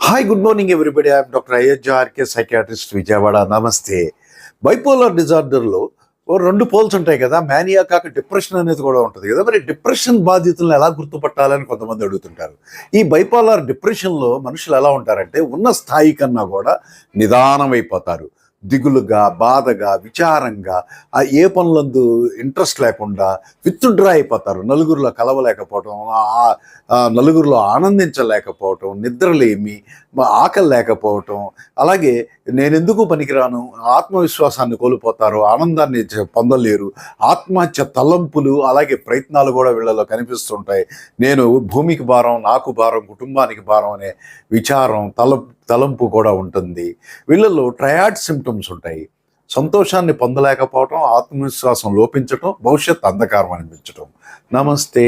Hi, good morning everybody. I'm doctor అయ్యజ్జార్కే, psychiatrist, Vijayawada. నమస్తే. Bipolar డిజార్డర్లో ఓ రెండు పోల్స్ ఉంటాయి కదా, మేనియా కాక డిప్రెషన్ అనేది కూడా ఉంటుంది కదా. మరి డిప్రెషన్ బాధితులను ఎలా గుర్తుపట్టాలని కొంతమంది అడుగుతుంటారు. ఈ బైపోలార్ డిప్రెషన్లో మనుషులు ఎలా ఉంటారంటే ఉన్న స్థాయి కన్నా కూడా నిదానమైపోతారు. దిగులుగా, బాధగా, విచారంగా, ఆ ఏ పనులందు ఇంట్రెస్ట్ లేకుండా విత్డ్రా అయిపోతారు. నలుగురిలో కలవలేకపోవటం, నలుగురిలో ఆనందించలేకపోవటం, నిద్రలేమి, ఆకలి లేకపోవటం, అలాగే నేనెందుకు పనికిరాను, ఆత్మవిశ్వాసాన్ని కోల్పోతారు, ఆనందాన్ని పొందలేరు, ఆత్మహత్య తలంపులు, అలాగే ప్రయత్నాలు కూడా వీళ్ళలో కనిపిస్తుంటాయి. నేను భూమికి భారం, నాకు భారం, కుటుంబానికి భారం అనే విచారం, తలంపు కూడా ఉంటుంది. వీళ్ళలో ట్రయాడ్ సిమ్టమ్స్ ఉంటాయి. సంతోషాన్ని పొందలేకపోవటం, ఆత్మవిశ్వాసం లోపించటం, భవిష్యత్ అంధకారం అనిపించటం. నమస్తే.